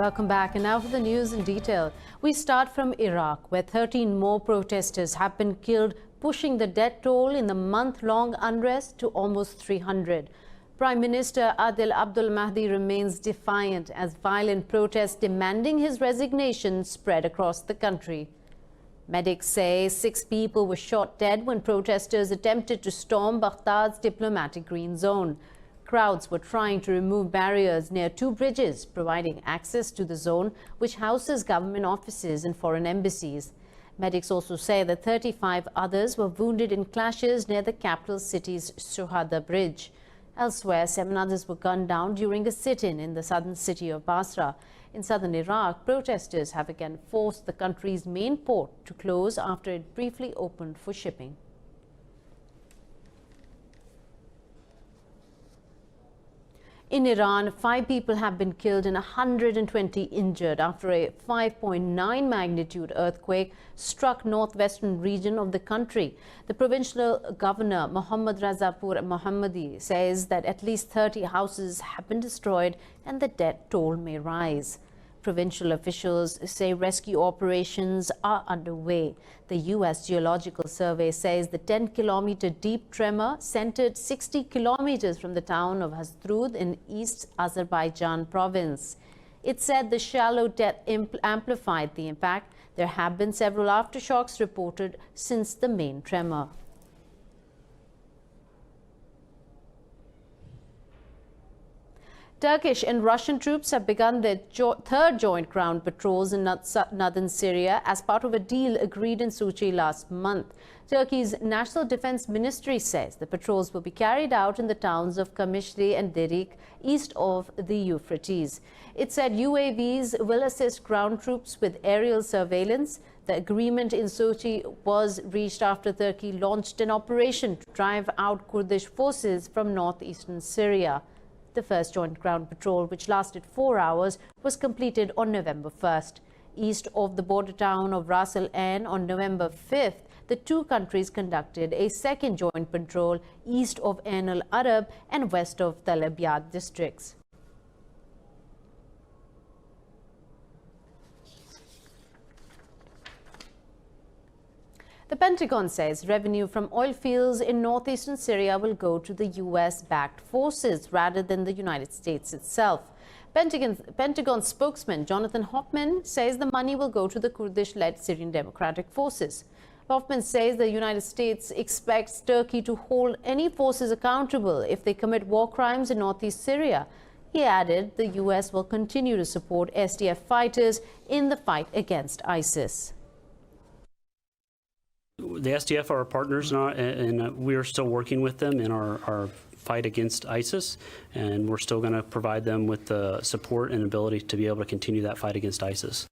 Welcome back. And now for the news in detail. We start from Iraq, where 13 more protesters have been killed, pushing the death toll in the month-long unrest to almost 300. Prime Minister Adil Abdul Mahdi remains defiant as violent protests demanding his resignation spread across the country. Medics say 6 people were shot dead when protesters attempted to storm Baghdad's diplomatic green zone. Crowds were trying to remove barriers near 2 bridges, providing access to the zone, which houses government offices and foreign embassies. Medics also say that 35 others were wounded in clashes near the capital city's Shuhada Bridge. Elsewhere, 7 others were gunned down during a sit-in in the southern city of Basra. In southern Iraq, protesters have again forced the country's main port to close after it briefly opened for shipping. In Iran, 5 people have been killed and 120 injured after a 5.9 magnitude earthquake struck northwestern region of the country. The provincial governor, Mohammad Razapur Mohammadi, says that at least 30 houses have been destroyed and the death toll may rise. Provincial officials say rescue operations are underway. The U.S. Geological Survey says the 10-kilometer deep tremor centered 60 kilometers from the town of Hasdrud in East Azerbaijan province. It said the shallow depth amplified the impact. There have been several aftershocks reported since the main tremor. Turkish and Russian troops have begun their third joint ground patrols in northern Syria as part of a deal agreed in Sochi last month. Turkey's National Defense Ministry says the patrols will be carried out in the towns of Kamishli and Derik, east of the Euphrates. It said UAVs will assist ground troops with aerial surveillance. The agreement in Sochi was reached after Turkey launched an operation to drive out Kurdish forces from northeastern Syria. The first joint ground patrol, which lasted 4 hours, was completed on November 1st. East of the border town of Ras Al Ain on November 5th, the 2 countries conducted a second joint patrol east of Ain Al Arab and west of Tel Abyad districts. The Pentagon says revenue from oil fields in northeastern Syria will go to the U.S.-backed forces rather than the United States itself. Pentagon spokesman Jonathan Hoffman says the money will go to the Kurdish-led Syrian Democratic Forces. Hoffman says the United States expects Turkey to hold any forces accountable if they commit war crimes in northeast Syria. He added the U.S. will continue to support SDF fighters in the fight against ISIS. The SDF are our partners, and we are still working with them in our fight against ISIS, and we're still going to provide them with the support and ability to be able to continue that fight against ISIS.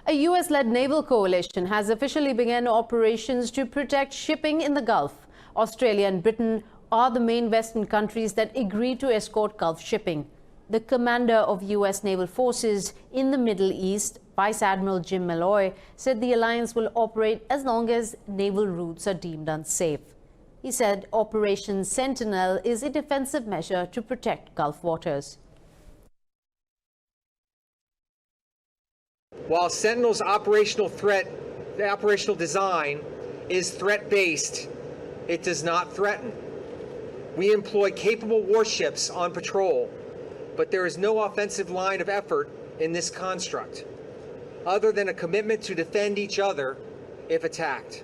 A U.S.-led naval coalition has officially begun operations to protect shipping in the Gulf. Australia and Britain are the main Western countries that agreed to escort Gulf shipping. The commander of U.S. naval forces in the Middle East, Vice Admiral Jim Malloy, said the alliance will operate as long as naval routes are deemed unsafe. He said Operation Sentinel is a defensive measure to protect Gulf waters. While Sentinel's operational design is threat-based, it does not threaten. We employ capable warships on patrol, but there is no offensive line of effort in this construct, other than a commitment to defend each other if attacked.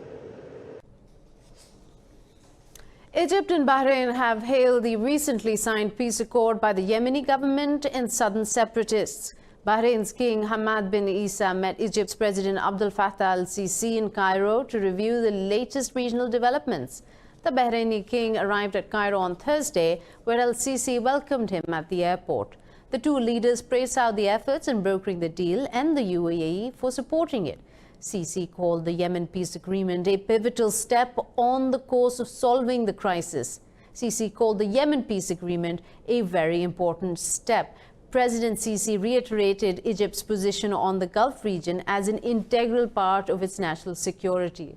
Egypt and Bahrain have hailed the recently signed peace accord by the Yemeni government and southern separatists. Bahrain's King Hamad bin Isa met Egypt's President Abdel Fattah al-Sisi in Cairo to review the latest regional developments. The Bahraini king arrived at Cairo on Thursday, where al-Sisi welcomed him at the airport. The 2 leaders praised Saudi efforts in brokering the deal and the UAE for supporting it. Sisi called the Yemen peace agreement a pivotal step on the course of solving the crisis. Sisi called the Yemen peace agreement a very important step. President Sisi reiterated Egypt's position on the Gulf region as an integral part of its national security.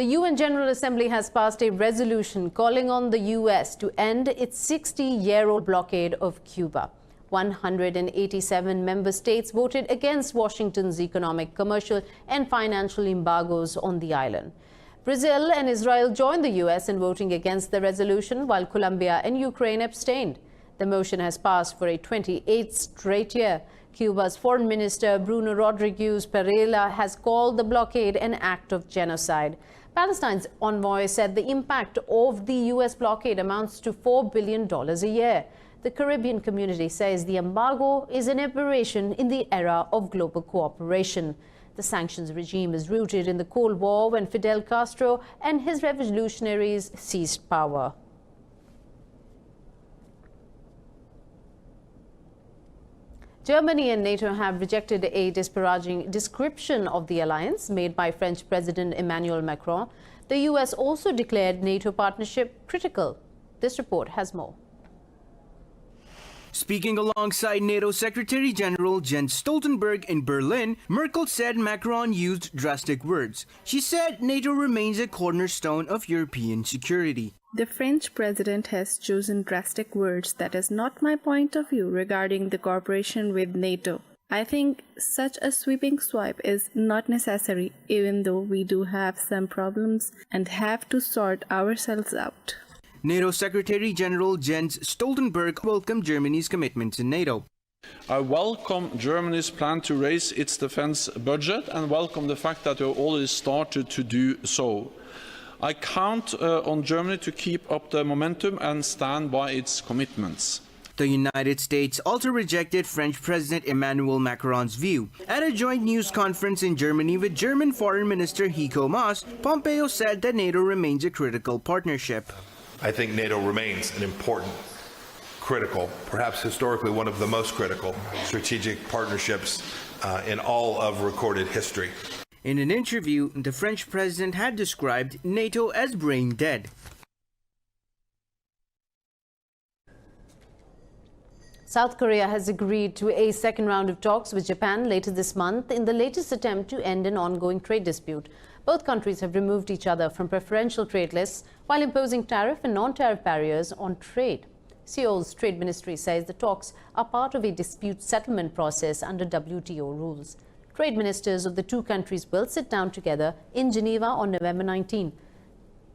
The UN General Assembly has passed a resolution calling on the US to end its 60-year-old blockade of Cuba. 187 member states voted against Washington's economic, commercial and financial embargoes on the island. Brazil and Israel joined the US in voting against the resolution, while Colombia and Ukraine abstained. The motion has passed for a 28th straight year. Cuba's Foreign Minister Bruno Rodriguez Pereira has called the blockade an act of genocide. Palestine's envoy said the impact of the U.S. blockade amounts to $4 billion a year. The Caribbean community says the embargo is an aberration in the era of global cooperation. The sanctions regime is rooted in the Cold War, when Fidel Castro and his revolutionaries seized power. Germany and NATO have rejected a disparaging description of the alliance made by French President Emmanuel Macron. The U.S. also declared NATO partnership critical. This report has more. Speaking alongside NATO Secretary General Jens Stoltenberg in Berlin, Merkel said Macron used drastic words. She said NATO remains a cornerstone of European security. The French president has chosen drastic words. That is not my point of view regarding the cooperation with NATO. I think such a sweeping swipe is not necessary, even though we do have some problems and have to sort ourselves out. NATO Secretary General Jens Stoltenberg welcomed Germany's commitments in NATO. I welcome Germany's plan to raise its defense budget and welcome the fact that we have already started to do so. I count on Germany to keep up the momentum and stand by its commitments. The United States also rejected French President Emmanuel Macron's view. At a joint news conference in Germany with German Foreign Minister Heiko Maas, Pompeo said that NATO remains a critical partnership. I think NATO remains an important, critical, perhaps historically one of the most critical strategic partnerships in all of recorded history. In an interview, the French president had described NATO as brain dead. South Korea has agreed to a second round of talks with Japan later this month in the latest attempt to end an ongoing trade dispute. Both countries have removed each other from preferential trade lists while imposing tariff and non-tariff barriers on trade. Seoul's trade ministry says the talks are part of a dispute settlement process under WTO rules. Trade ministers of the two countries will sit down together in Geneva on November 19.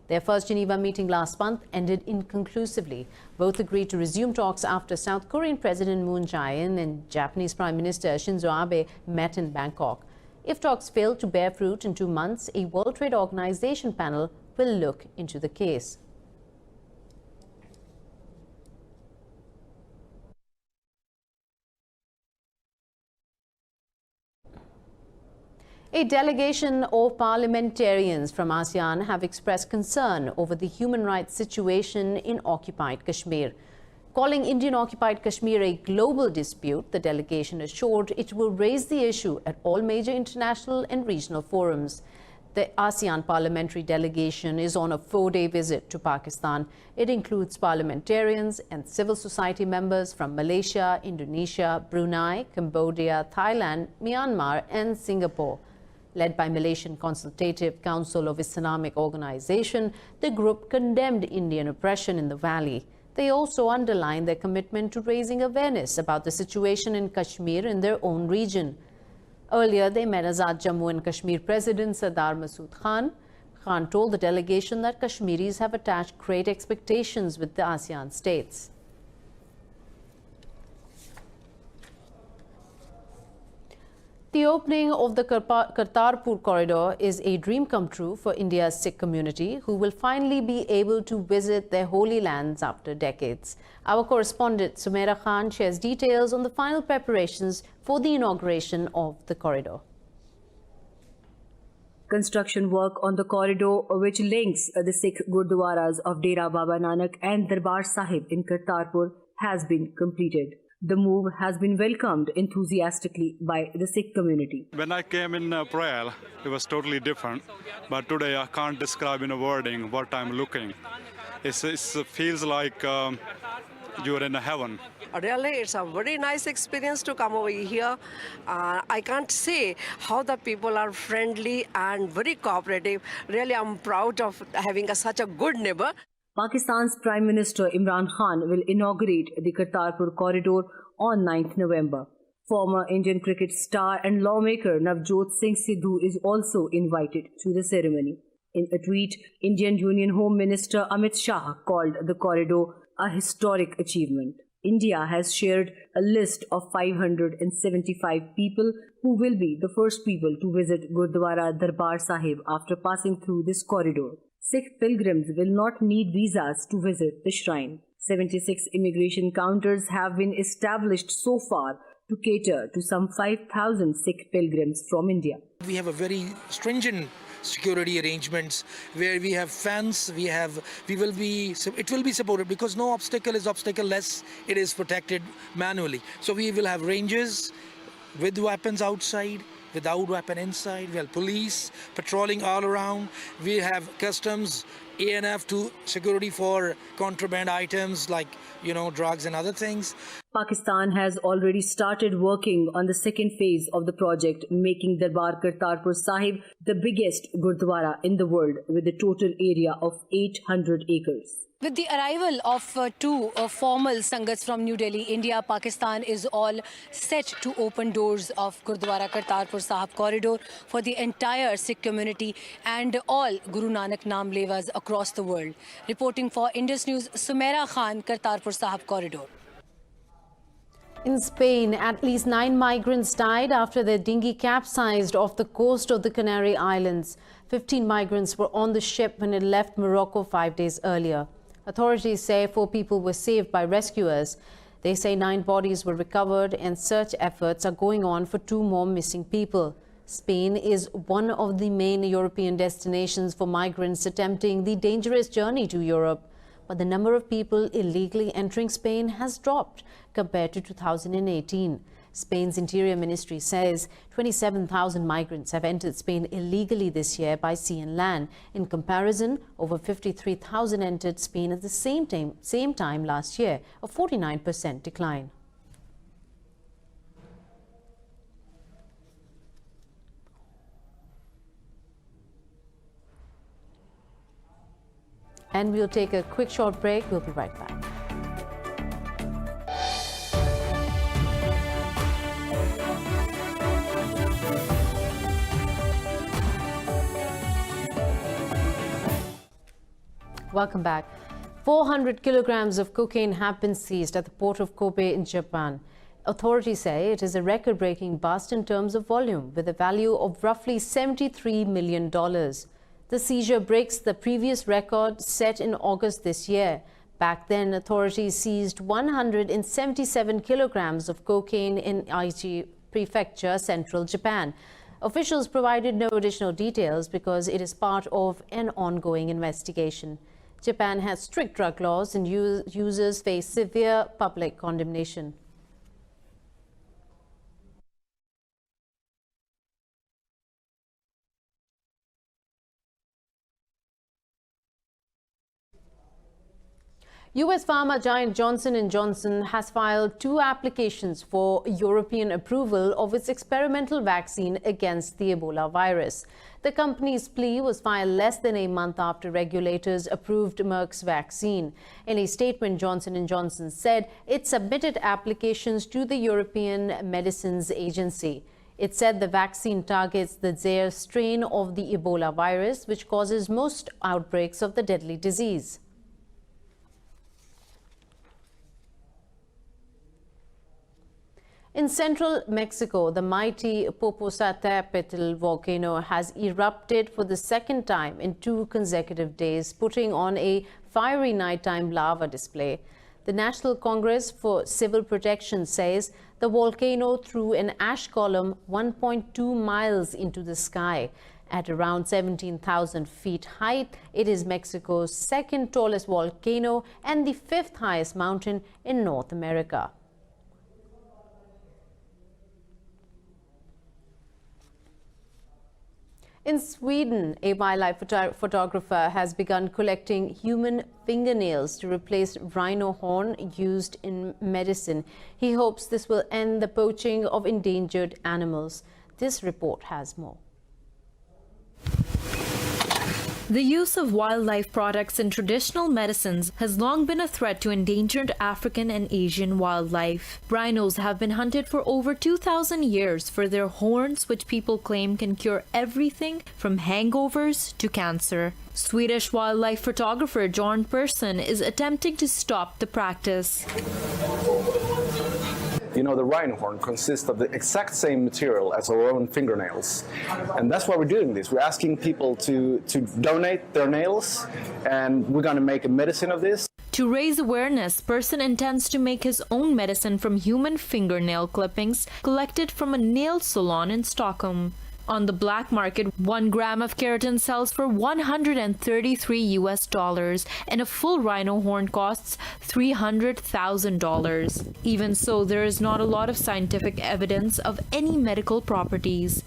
Their first Geneva meeting last month ended inconclusively. Both agreed to resume talks after South Korean President Moon Jae-in and Japanese Prime Minister Shinzo Abe met in Bangkok. If talks fail to bear fruit in 2 months, a World Trade Organization panel will look into the case. A delegation of parliamentarians from ASEAN have expressed concern over the human rights situation in occupied Kashmir. Calling Indian-occupied Kashmir a global dispute, the delegation assured it will raise the issue at all major international and regional forums. The ASEAN parliamentary delegation is on a 4-day visit to Pakistan. It includes parliamentarians and civil society members from Malaysia, Indonesia, Brunei, Cambodia, Thailand, Myanmar and Singapore. Led by Malaysian Consultative Council of Islamic Organization, the group condemned Indian oppression in the valley. They also underlined their commitment to raising awareness about the situation in Kashmir in their own region. Earlier, they met Azad Jammu and Kashmir President Sardar Masood Khan. Khan told the delegation that Kashmiris have attached great expectations with the ASEAN states. The opening of the Kartarpur corridor is a dream come true for India's Sikh community, who will finally be able to visit their holy lands after decades. Our correspondent Sumaira Khan shares details on the final preparations for the inauguration of the corridor. Construction work on the corridor, which links the Sikh Gurdwaras of Dera Baba Nanak and Darbar Sahib in Kartarpur, has been completed. The move has been welcomed enthusiastically by the Sikh community. When I came in April, it was totally different. But today I can't describe in a wording what I'm looking. It feels like you are in heaven. Really, it's a very nice experience to come over here. I can't say how the people are friendly and very cooperative. Really, I'm proud of having such a good neighbor. Pakistan's Prime Minister Imran Khan will inaugurate the Kartarpur corridor on 9th November. Former Indian cricket star and lawmaker Navjot Singh Sidhu is also invited to the ceremony. In a tweet, Indian Union Home Minister Amit Shah called the corridor a historic achievement. India has shared a list of 575 people who will be the first people to visit Gurdwara Darbar Sahib after passing through this corridor. Sikh pilgrims will not need visas to visit the shrine. 76 immigration counters have been established so far to cater to some 5,000 Sikh pilgrims from India. We have a very stringent security arrangements where we have fence, it will be supported because no obstacle is obstacle-less, it is protected manually. So we will have ranges with weapons outside, without weapon inside. We have police patrolling all around. We have customs, ANF to security for contraband items like, drugs and other things. Pakistan has already started working on the second phase of the project, making Darbar Kartarpur Sahib the biggest Gurdwara in the world with a total area of 800 acres. With the arrival of two formal Sangats from New Delhi, India, Pakistan is all set to open doors of Gurdwara Kartarpur Sahib corridor for the entire Sikh community and all Guru Nanak Naam Levas across the world. Reporting for Indus News, Sumaira Khan, Kartarpur Sahib corridor. In Spain, at least 9 migrants died after their dinghy capsized off the coast of the Canary Islands. 15 migrants were on the ship when it left Morocco 5 days earlier. Authorities say 4 people were saved by rescuers. They say 9 bodies were recovered and search efforts are going on for 2 more missing people. Spain is one of the main European destinations for migrants attempting the dangerous journey to Europe. But the number of people illegally entering Spain has dropped compared to 2018. Spain's Interior Ministry says 27,000 migrants have entered Spain illegally this year by sea and land. In comparison, over 53,000 entered Spain at the same time last year, a 49% decline. And we'll take a quick short break. We'll be right back. Welcome back. 400 kilograms of cocaine have been seized at the port of Kobe in Japan. Authorities say it is a record-breaking bust in terms of volume, with a value of roughly $73 million. The seizure breaks the previous record set in August this year. Back then, authorities seized 177 kilograms of cocaine in Aichi Prefecture, central Japan. Officials provided no additional details because it is part of an ongoing investigation. Japan has strict drug laws and users face severe public condemnation. US pharma giant Johnson & Johnson has filed 2 applications for European approval of its experimental vaccine against the Ebola virus. The company's plea was filed less than a month after regulators approved Merck's vaccine. In a statement, Johnson & Johnson said it submitted applications to the European Medicines Agency. It said the vaccine targets the Zaire strain of the Ebola virus, which causes most outbreaks of the deadly disease. In central Mexico, the mighty Popocatepetl Volcano has erupted for the second time in 2 consecutive days, putting on a fiery nighttime lava display. The National Congress for Civil Protection says the volcano threw an ash column 1.2 miles into the sky. At around 17,000 feet height, it is Mexico's 2nd tallest volcano and the 5th highest mountain in North America. In Sweden, a wildlife photographer has begun collecting human fingernails to replace rhino horn used in medicine. He hopes this will end the poaching of endangered animals. This report has more. The use of wildlife products in traditional medicines has long been a threat to endangered African and Asian wildlife. Rhinos have been hunted for over 2,000 years for their horns, which people claim can cure everything from hangovers to cancer. Swedish wildlife photographer John Persson is attempting to stop the practice. You know, the rhino horn consists of the exact same material as our own fingernails. And that's why we're doing this. We're asking people to donate their nails, and we're going to make a medicine of this. To raise awareness, Persson intends to make his own medicine from human fingernail clippings collected from a nail salon in Stockholm. On the black market, 1 gram of keratin sells for $133 and a full rhino horn costs $300,000. Even so, there is not a lot of scientific evidence of any medical properties.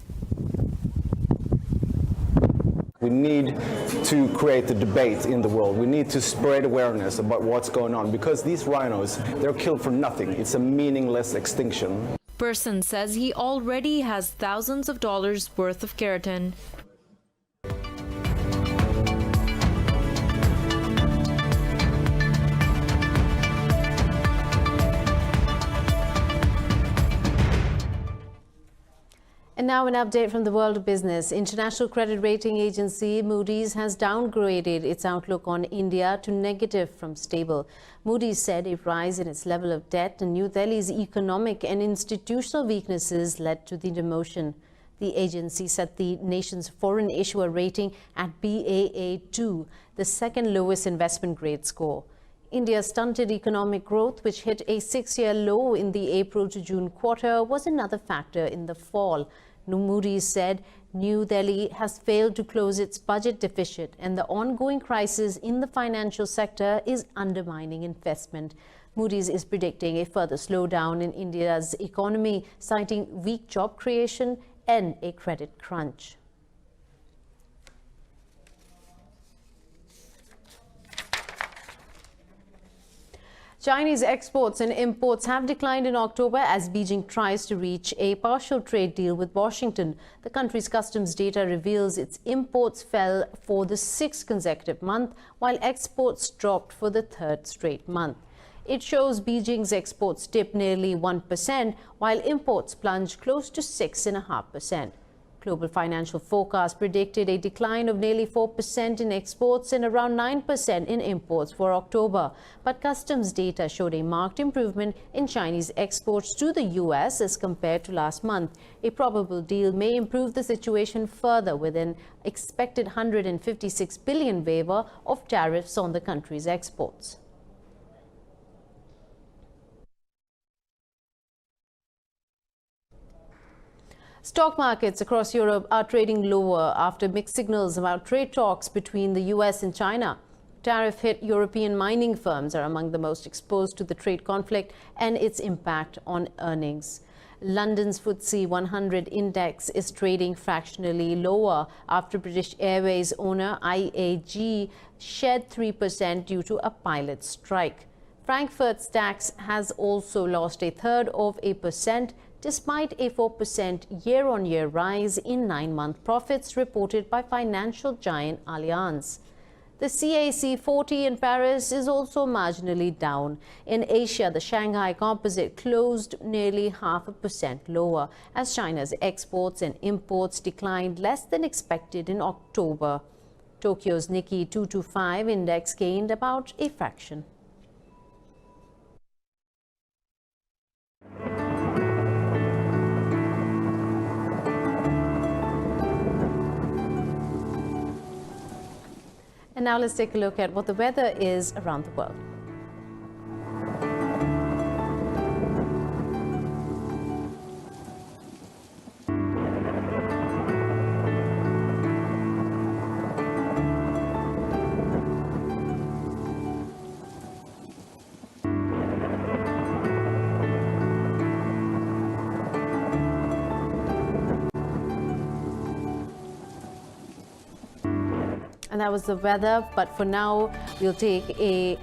We need to create a debate in the world. We need to spread awareness about what's going on, because these rhinos, they're killed for nothing. It's a meaningless extinction. Persson says he already has thousands of dollars worth of keratin. And now an update from the world of business. International credit rating agency Moodys has downgraded its outlook on India to negative from stable. Moodys said a rise in its level of debt and New Delhi's economic and institutional weaknesses led to the demotion. The agency set the nation's foreign issuer rating at Baa2, the second lowest investment grade score. India's stunted economic growth, which hit a 6-year low in the April to June quarter, was another factor in the fall. Moodys said New Delhi has failed to close its budget deficit and the ongoing crisis in the financial sector is undermining investment. Moodys is predicting a further slowdown in India's economy, citing weak job creation and a credit crunch. Chinese exports and imports have declined in October as Beijing tries to reach a partial trade deal with Washington. The country's customs data reveals its imports fell for the 6th consecutive month, while exports dropped for the 3rd straight month. It shows Beijing's exports dipped nearly 1%, while imports plunged close to 6.5%. Global financial forecast predicted a decline of nearly 4% in exports and around 9% in imports for October. But customs data showed a marked improvement in Chinese exports to the U.S. as compared to last month. A probable deal may improve the situation further with an expected $156 billion waiver of tariffs on the country's exports. Stock markets across Europe are trading lower after mixed signals about trade talks between the US and China. Tariff-hit European mining firms are among the most exposed to the trade conflict and its impact on earnings. London's FTSE 100 index is trading fractionally lower after British Airways owner IAG shed 3% due to a pilot strike. Frankfurt's DAX has also lost 0.33%, despite a 4% year-on-year rise in 9-month profits reported by financial giant Allianz. The CAC 40 in Paris is also marginally down. In Asia, the Shanghai Composite closed nearly 0.5% lower as China's exports and imports declined less than expected in October. Tokyo's Nikkei 225 index gained about a fraction. And now let's take a look at what the weather is around the world. And that was the weather. But for now, we'll take a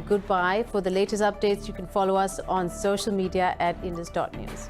goodbye. For the latest updates, you can follow us on social media at indus.news.